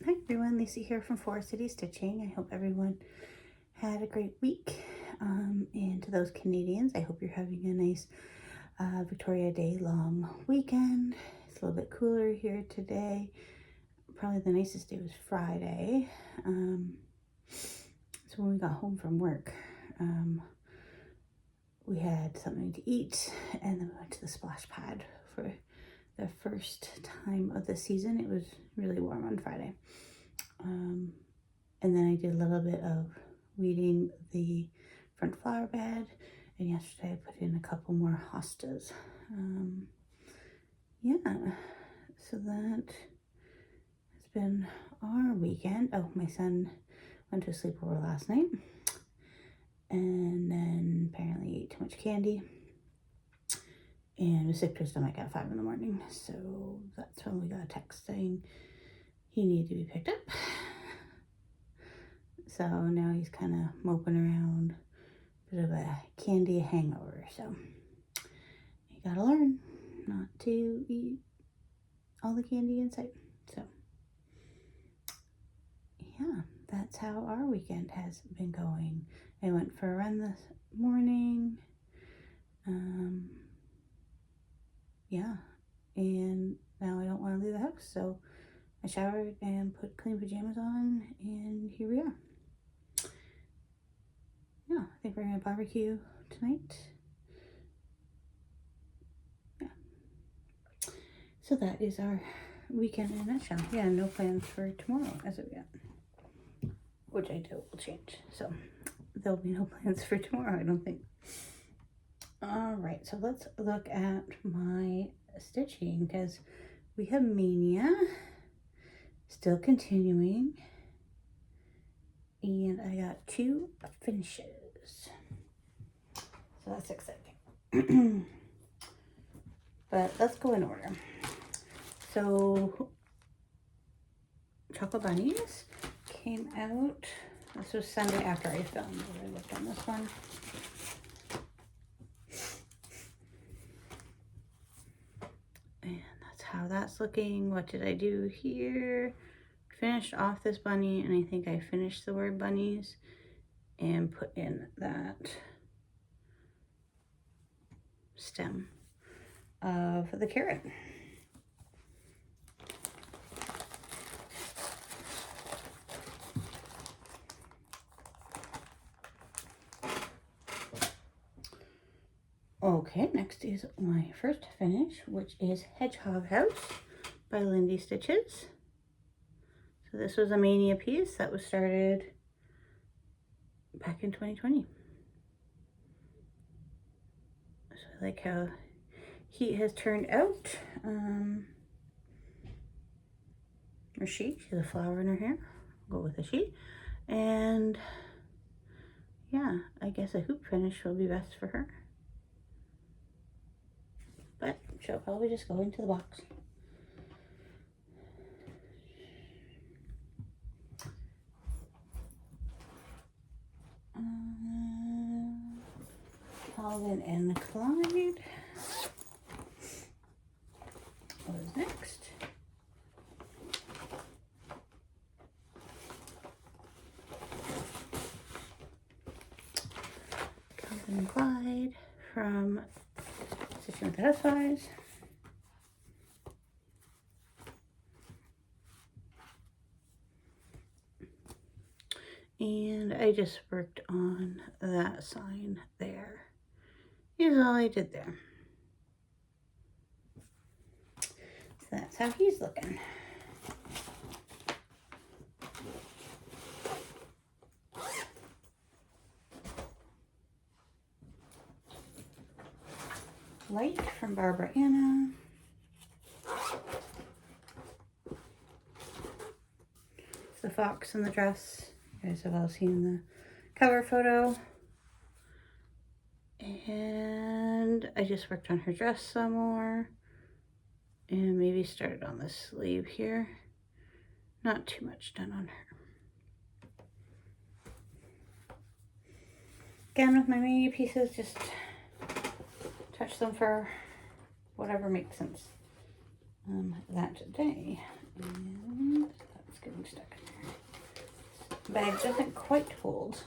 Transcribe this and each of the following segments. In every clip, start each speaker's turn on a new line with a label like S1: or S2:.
S1: Hi everyone, Lisa here from Forest City Stitching. I hope everyone had a great week. And to those Canadians, I hope you're having a nice Victoria Day long weekend. It's a little bit cooler here today. Probably the nicest day was Friday. So when we got home from work, we had something to eat and then we went to the splash pad for the first time of the season. It was really warm on Friday. And then I did a little bit of weeding the front flower bed, and yesterday I put in a couple more hostas. Yeah, so that has been our weekend. Oh, my son went to a sleepover last night and then apparently ate too much candy and was sick to his stomach at 5 in the morning. So that's when we got a text saying he needed to be picked up. So now he's kind of moping around, bit of a candy hangover. So you gotta learn not to eat all the candy in sight. So yeah, that's how our weekend has been going. I went for a run this morning. Yeah, and now I don't want to leave the house, so I showered and put clean pajamas on, and here we are. Yeah, I think we're gonna barbecue tonight. Yeah. So that is our weekend in a nutshell. Yeah, no plans for tomorrow as of yet, which I doubt will change. So there'll be no plans for tomorrow, I don't think. All right, so let's look at my stitching because we have Mania still continuing, and I got 2 finishes, so that's exciting. But let's go in order. So Chocolate Bunnies came out, this was Sunday after I filmed. I looked on this one. And that's how that's looking. What did I do here? Finished off this bunny, and I think I finished the word bunnies and put in that stem of the carrot. Okay, next is my first finish, which is Hedgehog House by Lindy Stitches. So this was a Mania piece that was started back in 2020. So I like how he has turned out. Or she has a flower in her hair. I'll go with a she. And yeah, I guess a hoop finish will be best for her. But she'll probably just go into the box. Calvin and Clyde was next. Calvin and Clyde from Stitching with the Housewives. And I just worked on that sign there. Here's all I did there. So that's how he's looking. Light from Barbara Anna. It's the fox in the dress. You guys have all seen the cover photo. And I just worked on her dress some more. And maybe started on the sleeve here. Not too much done on her. Again, with my mini pieces, just touch them for whatever makes sense. That today. And let's get into stuck in there. Bag doesn't quite hold.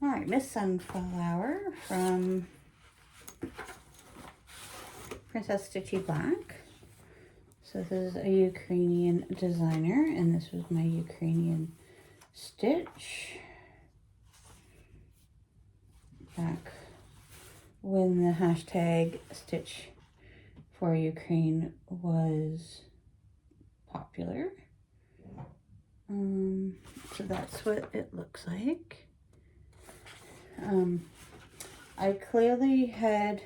S1: Alright, Miss Sunflower from Princess Stitchy Black. So this is a Ukrainian designer, and this was my Ukrainian stitch back when the hashtag Stitch for Ukraine was popular. So that's what it looks like. I clearly had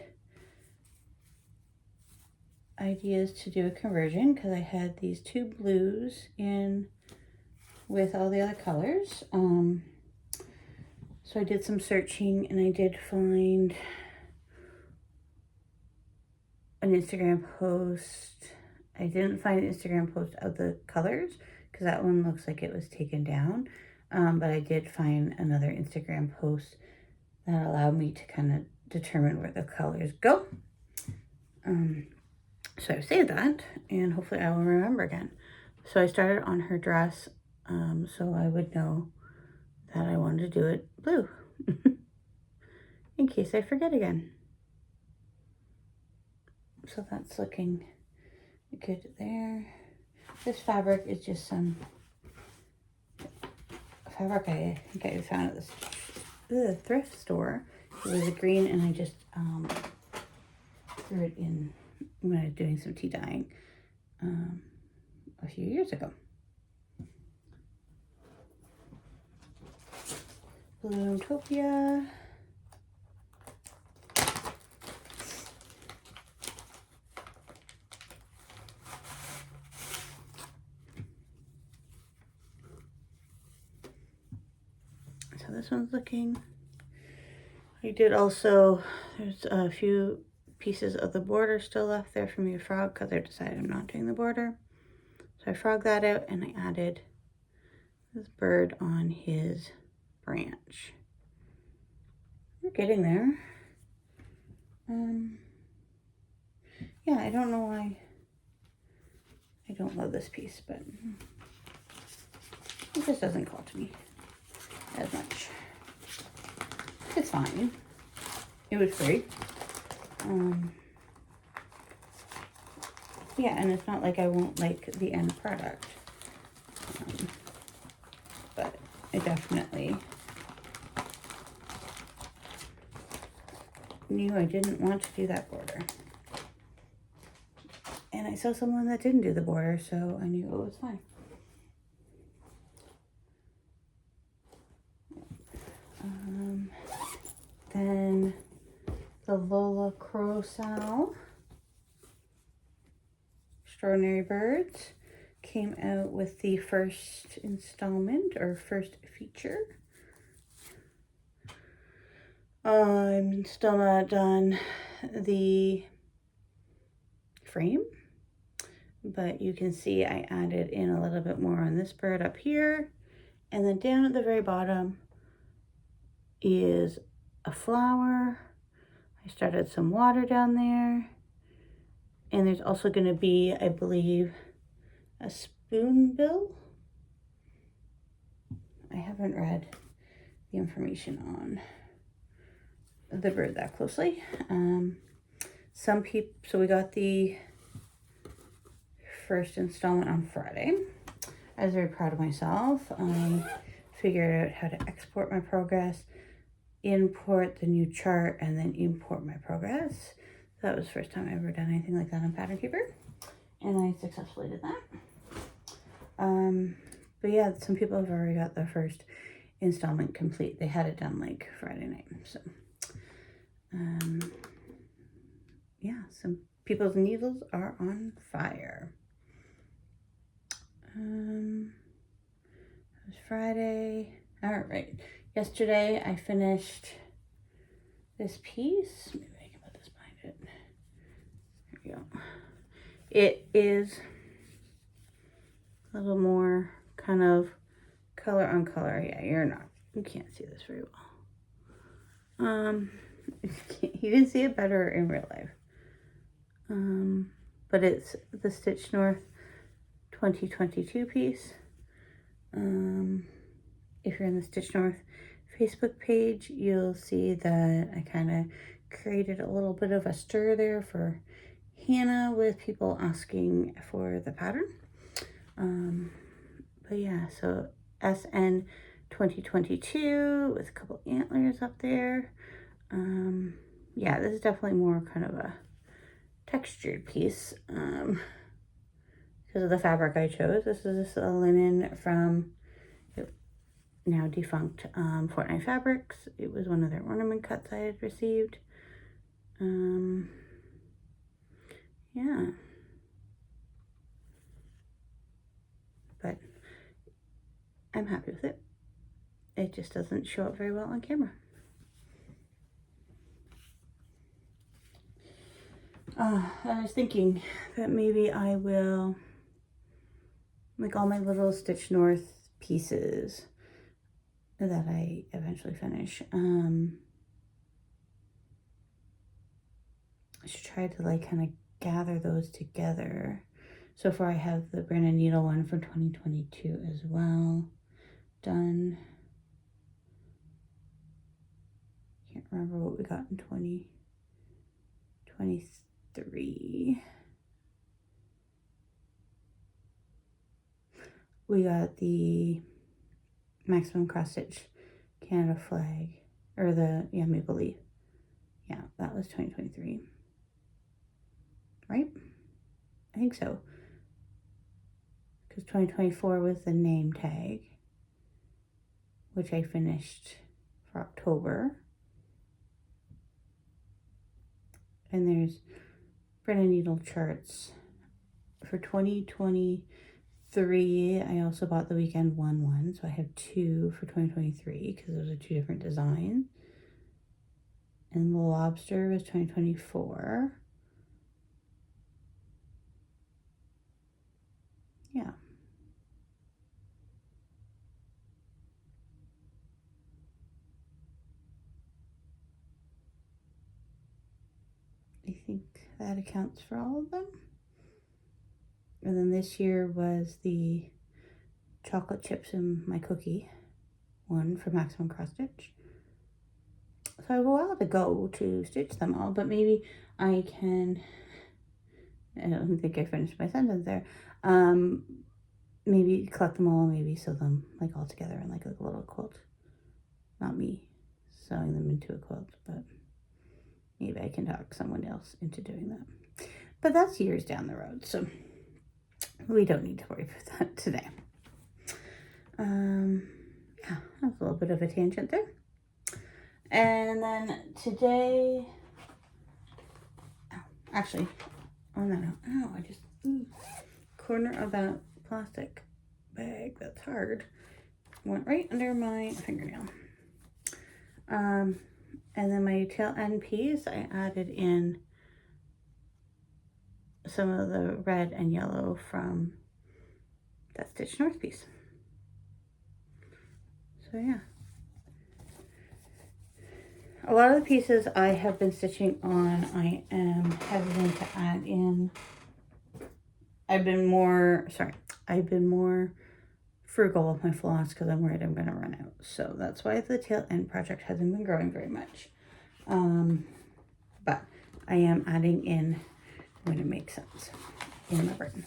S1: ideas to do a conversion because I had these two blues in with all the other colors. So I did some searching and I did find an Instagram post. I didn't find an Instagram post of the colors because that one looks like it was taken down. But I did find another Instagram post that allowed me to kind of determine where the colors go. So I saved that, and hopefully I will remember again. So I started on her dress, so I would know that I wanted to do it blue, in case I forget again. So that's looking good there. This fabric is just some fabric I think I found at this thrift store. It was a green, and I just threw it in when I was doing some tea dyeing a few years ago. Bloomtopia. So this one's looking. I did also, there's a few pieces of the border still left there for me to frog because I decided I'm not doing the border. So I frogged that out and I added this bird on his branch. We're getting there. Yeah, I don't know why I don't love this piece, but it just doesn't call to me as much. It's fine. It was free. Yeah, and it's not like I won't like the end product. But I definitely knew I didn't want to do that border. And I saw someone that didn't do the border, so I knew it was fine. Then the Lola Crowsow Extraordinary Birds came out with the first installment or first feature. I'm still not done the frame, but you can see I added in a little bit more on this bird up here, and then down at the very bottom is a flower. I started some water down there, and there's also going to be, I believe, a spoonbill. I haven't read the information on the bird that closely. Some people, so we got the first installment on Friday. I was very proud of myself. Figured out how to export my progress, import the new chart, and then import my progress. That was the first time I ever done anything like that on Pattern Keeper, and I successfully did that. But yeah, some people have already got the first installment complete. They had it done like Friday night, so yeah, some people's needles are on fire. It was Friday. All right. Yesterday I finished this piece. Maybe I can put this behind it. There we go. It is a little more kind of color on color. Yeah, you can't see this very well. You can see it better in real life. But it's the Stitch North 2022 piece. If you're in the Stitch North Facebook page, you'll see that I kind of created a little bit of a stir there for Hannah with people asking for the pattern. But yeah, so SN 2022 with a couple antlers up there. Yeah, this is definitely more kind of a textured piece because of the fabric I chose. This is a linen from now defunct Fortnite Fabrics. It was one of their ornament cuts I had received. Yeah. But I'm happy with it. It just doesn't show up very well on camera. I was thinking that maybe I will, like all my little Stitch North pieces that I eventually finish, I should try to like kind of gather those together. So far I have the Brandon Needle one for 2022 as well done. Can't remember what we got in 2023. We got the Maximum Cross Stitch Canada flag, or the, yeah, Maple Leaf. Yeah, that was 2023. Right? I think so. Because 2024 was the name tag, which I finished for October. And there's Brandon Needle charts for 2023. I also bought the Weekend 1, so I have 2 for 2023 because those are 2 different designs. And the Lobster was 2024. Yeah. I think that accounts for all of them. And then this year was the Chocolate Chips in My Cookie one for Maximum Cross Stitch. So I have a while to go to stitch them all, but maybe I can, I don't think I finished my sentence there, maybe collect them all, maybe sew them like all together in like a little quilt. Not me sewing them into a quilt, but maybe I can talk someone else into doing that. But that's years down the road, so we don't need to worry about that today. Yeah, that's a little bit of a tangent there. And then today, actually, on that note, I just, corner of that plastic bag that's hard went right under my fingernail. And then my tail end piece, I added in some of the red and yellow from that Stitch North piece. So yeah. A lot of the pieces I have been stitching on, I am hesitant to add in. I've been more frugal with my floss because I'm worried I'm going to run out. So that's why the tail end project hasn't been growing very much. But I am adding in when it makes sense in my brain.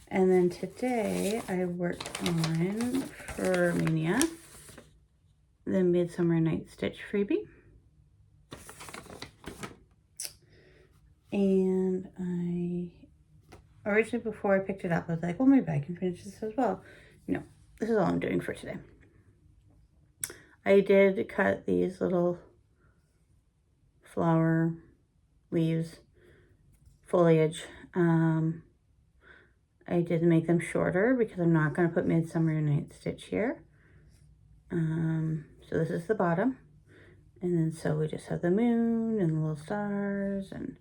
S1: And then today I worked on, for Mania, the Midsummer Night Stitch freebie. And originally before I picked it up, I was like, well, maybe I can finish this as well. No, this is all I'm doing for today. I did cut these little flower leaves, foliage. I did make them shorter because I'm not going to put Midsummer Night Stitch here. So this is the bottom. And then so we just have the moon and the little stars and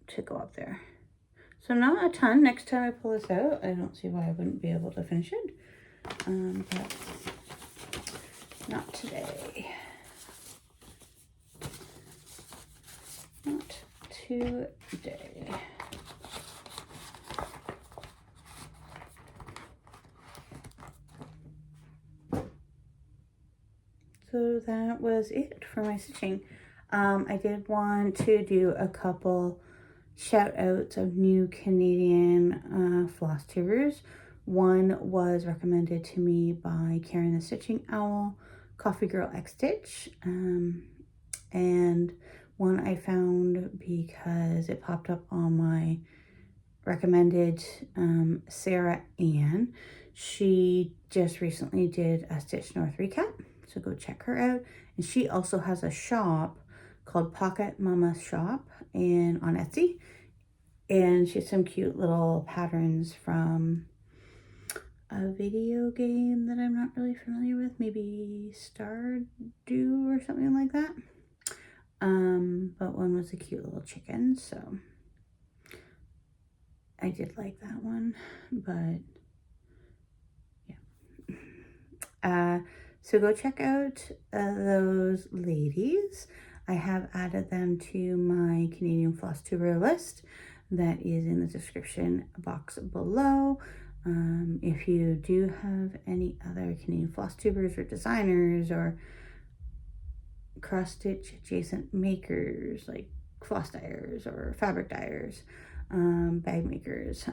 S1: to go up there. So not a ton. Next time I pull this out, I don't see why I wouldn't be able to finish it. But not today. Not today. So that was it for my stitching. I did want to do a couple shout outs of new Canadian Flosstubers. One was recommended to me by Karen the Stitching Owl, Coffee Girl X Stitch, and one I found because it popped up on my recommended, Sarah Ann. She just recently did a Stitch North recap, so go check her out. And she also has a shop called Pocket Mama Shop and on Etsy, and she has some cute little patterns from a video game that I'm not really familiar with, maybe Stardew or something like that. But one was a cute little chicken, so I did like that one, but yeah. So go check out those ladies. I have added them to my Canadian Flosstuber list that is in the description box below. If you do have any other Canadian Flosstubers or designers or cross-stitch adjacent makers like floss dyers or fabric dyers, bag makers,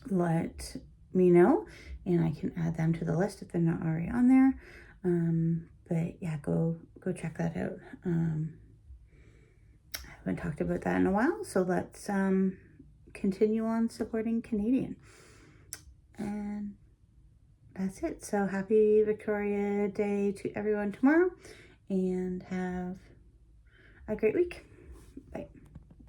S1: let me know and I can add them to the list if they're not already on there. But yeah, go check that out. I haven't talked about that in a while, so let's continue on supporting Canadian. And that's it. So happy Victoria Day to everyone tomorrow, and have a great week.